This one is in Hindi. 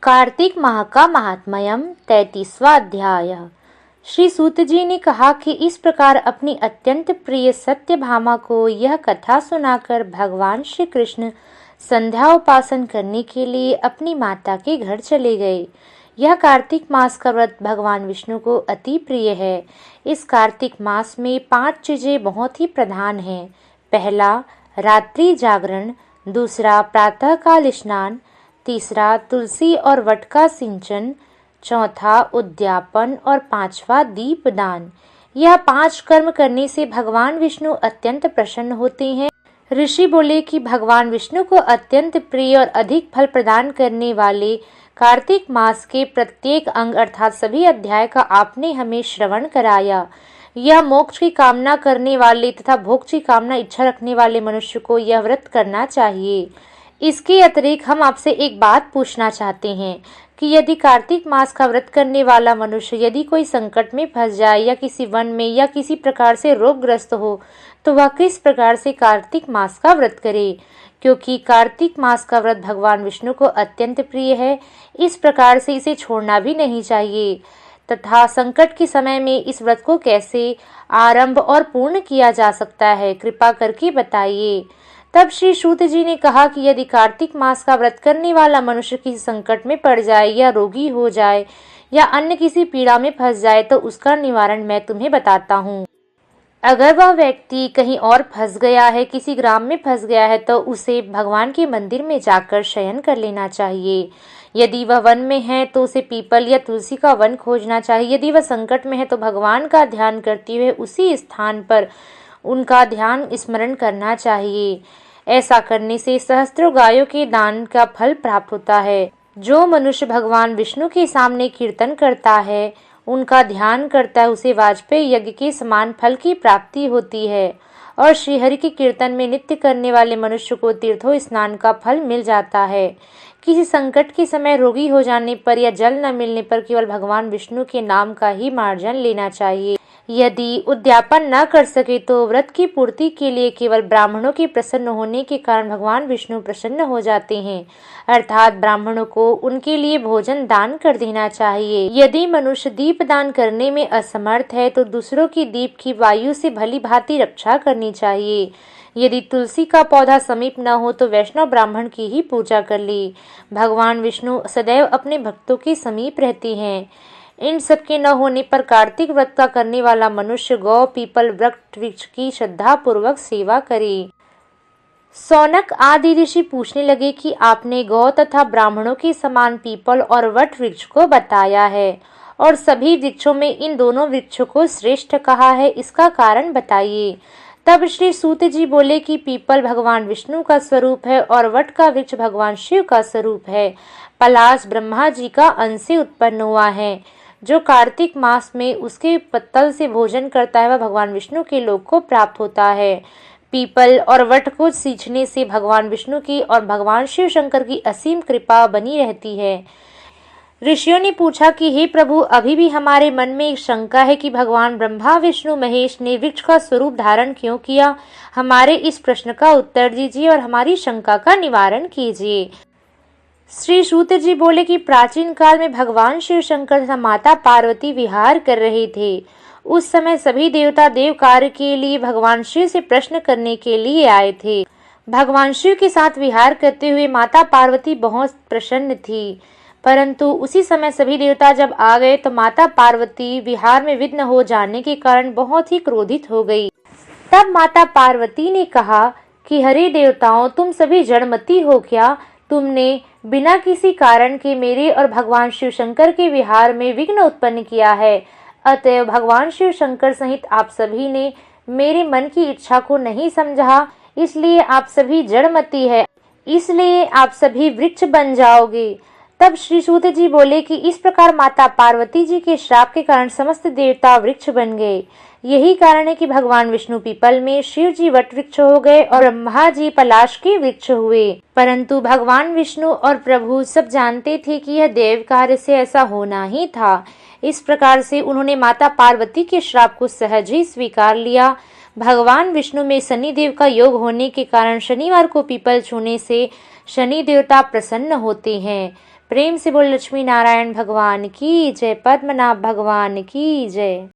कार्तिक माह का महात्म्यम 33वां अध्याय। श्री सूत जी ने कहा कि इस प्रकार अपनी अत्यंत प्रिय सत्यभामा को यह कथा सुनाकर भगवान श्री कृष्ण संध्या उपासन करने के लिए अपनी माता के घर चले गए। यह कार्तिक मास का व्रत भगवान विष्णु को अति प्रिय है। इस कार्तिक मास में 5 चीजें बहुत ही प्रधान हैं। पहला, रात्रि जागरण। दूसरा, प्रातःकाल स्नान। तीसरा, तुलसी और वट का सिंचन। चौथा, उद्यापन। और 5वां, दीपदान। यह 5 कर्म करने से भगवान विष्णु अत्यंत प्रसन्न होते हैं। ऋषि बोले कि भगवान विष्णु को अत्यंत प्रिय और अधिक फल प्रदान करने वाले कार्तिक मास के प्रत्येक अंग अर्थात सभी अध्याय का आपने हमें श्रवण कराया। यह मोक्ष की कामना करने वाले तथा भोग की कामना इच्छा रखने वाले मनुष्य को यह व्रत करना चाहिए। इसके अतिरिक्त हम आपसे एक बात पूछना चाहते हैं कि यदि कार्तिक मास का व्रत करने वाला मनुष्य यदि कोई संकट में फंस जाए या किसी वन में या किसी प्रकार से रोगग्रस्त हो तो वह किस प्रकार से कार्तिक मास का व्रत करे, क्योंकि कार्तिक मास का व्रत भगवान विष्णु को अत्यंत प्रिय है। इस प्रकार से इसे छोड़ना भी नहीं चाहिए तथा संकट के समय में इस व्रत को कैसे आरंभ और पूर्ण किया जा सकता है, कृपा करके बताइए। तब श्री सूत जी ने कहा कि यदि कार्तिक मास का व्रत करने वाला मनुष्य किसी संकट में पड़ जाए या रोगी हो जाए या अन्य किसी पीड़ा में फंस जाए तो उसका निवारण मैं तुम्हें बताता हूँ। अगर वह व्यक्ति कहीं और फंस गया है, किसी ग्राम में फंस गया है, तो उसे भगवान के मंदिर में जाकर शयन कर लेना चाहिए। यदि वह वन में है तो उसे पीपल या तुलसी का वन खोजना चाहिए। यदि वह संकट में है तो भगवान का ध्यान करते हुए उसी स्थान पर उनका ध्यान स्मरण करना चाहिए। ऐसा करने से सहस्त्रों गायों के दान का फल प्राप्त होता है। जो मनुष्य भगवान विष्णु के सामने कीर्तन करता है, उनका ध्यान करता है, उसे वाजपेयी यज्ञ के समान फल की प्राप्ति होती है। और श्रीहरि के कीर्तन में नित्य करने वाले मनुष्य को तीर्थों स्नान का फल मिल जाता है। किसी संकट के समय रोगी हो जाने पर या जल न मिलने पर केवल भगवान विष्णु के नाम का ही मार्जन लेना चाहिए। यदि उद्यापन न कर सके तो व्रत की पूर्ति के लिए केवल ब्राह्मणों के प्रसन्न होने के कारण भगवान विष्णु प्रसन्न हो जाते हैं, अर्थात ब्राह्मणों को उनके लिए भोजन दान कर देना चाहिए। यदि मनुष्य दीप दान करने में असमर्थ है तो दूसरों की दीप की वायु से भली भांति रक्षा करनी चाहिए। यदि तुलसी का पौधा समीप न हो तो वैष्णव ब्राह्मण की ही पूजा कर ले। भगवान विष्णु सदैव अपने भक्तों के समीप रहते हैं। इन सब के न होने पर कार्तिक व्रत का करने वाला मनुष्य गौ, पीपल, वृक्ष वृक्ष की श्रद्धा पूर्वक सेवा करे। सौनक आदि ऋषि पूछने लगे कि आपने गौ तथा ब्राह्मणों के समान पीपल और वट वृक्ष को बताया है और सभी वृक्षों में इन दोनों वृक्षों को श्रेष्ठ कहा है, इसका कारण बताइए। तब श्री सूत जी बोले कि पीपल भगवान विष्णु का स्वरूप है और वट का वृक्ष भगवान शिव का स्वरूप है। पलाश ब्रह्मा जी का अंश से उत्पन्न हुआ है। जो कार्तिक मास में उसके पत्तल से भोजन करता है वह भगवान विष्णु के लोक को प्राप्त होता है। पीपल और वट को सींचने से भगवान विष्णु की और भगवान शिव शंकर की असीम कृपा बनी रहती है। ऋषियों ने पूछा कि हे प्रभु, अभी भी हमारे मन में एक शंका है कि भगवान ब्रह्मा विष्णु महेश ने वृक्ष का स्वरूप धारण क्यों किया। हमारे इस प्रश्न का उत्तर दीजिए और हमारी शंका का निवारण कीजिए। श्री सूत जी बोले कि प्राचीन काल में भगवान शिव शंकर तथा माता पार्वती विहार कर रहे थे। उस समय सभी देवता देव कार्य के लिए भगवान शिव से प्रश्न करने के लिए आए थे। भगवान शिव के साथ विहार करते हुए माता पार्वती बहुत प्रसन्न थी, परंतु उसी समय सभी देवता जब आ गए तो माता पार्वती विहार में विघ्न हो जाने के कारण बहुत ही क्रोधित हो गई। तब माता पार्वती ने कहा कि हरे देवताओं, तुम सभी जड़मती हो क्या? तुमने बिना किसी कारण के मेरे और भगवान शिव शंकर के विहार में विघ्न उत्पन्न किया है। अतएव भगवान शिव शंकर सहित आप सभी ने मेरे मन की इच्छा को नहीं समझा, इसलिए आप सभी जड़मती है, इसलिए आप सभी वृक्ष बन जाओगे। तब श्री सूत जी बोले कि इस प्रकार माता पार्वती जी के श्राप के कारण समस्त देवता वृक्ष बन गए। यही कारण है कि भगवान विष्णु पीपल में, शिव जी वट वृक्ष हो गए और ब्रह्मा जी पलाश के वृक्ष हुए। परंतु भगवान विष्णु और प्रभु सब जानते थे कि यह देव कार्य से ऐसा होना ही था। इस प्रकार से उन्होंने माता पार्वती के श्राप को सहज ही स्वीकार लिया। भगवान विष्णु में शनिदेव का योग होने के कारण शनिवार को पीपल छूने से शनि देवता प्रसन्न होते हैं। प्रेम से बोल लक्ष्मी नारायण भगवान की जय, पद्मनाभ भगवान की जय।